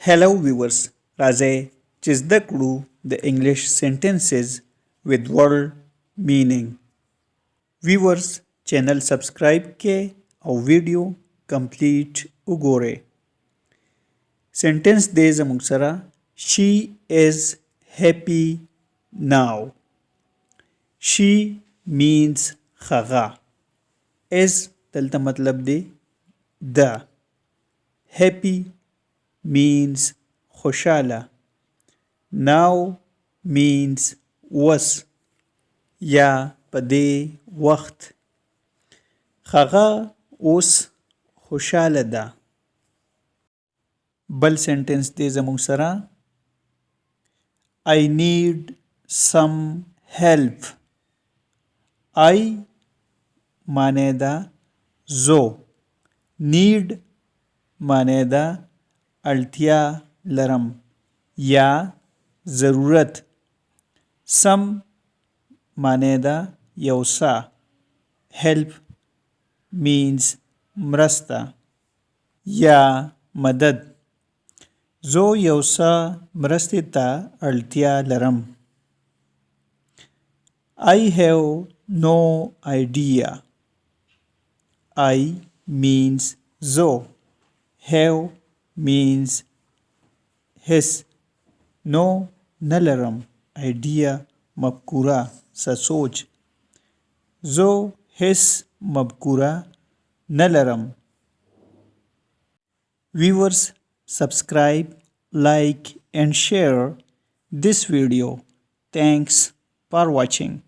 Hello viewers, Raje चिजदा Kudu the English sentences with world meaning. Viewers channel subscribe के और video complete उगोरे. Sentence they जमुक्सरा She is happy now. She means खगा. Is तलता मतलब दे the. Happy means खुशाला. Now means was या पदे वक्त. खगा उस खुशाला दा. बल sentence दे जमुंग सरा I need some help. I माने दा जो. Need माने दा अल्तिया लरम या ज़रूरत. सम माने दा यौसा. हेल्प मीन्स मरस्ता या मदद. जो यौसा मरस्तिता अल्तिया लरम. I have no idea. I means जो. Have means his. No nalaram idea mabkura sa सोच. जो his mabkura nalaram. Viewers subscribe, like and share this video. Thanks for watching.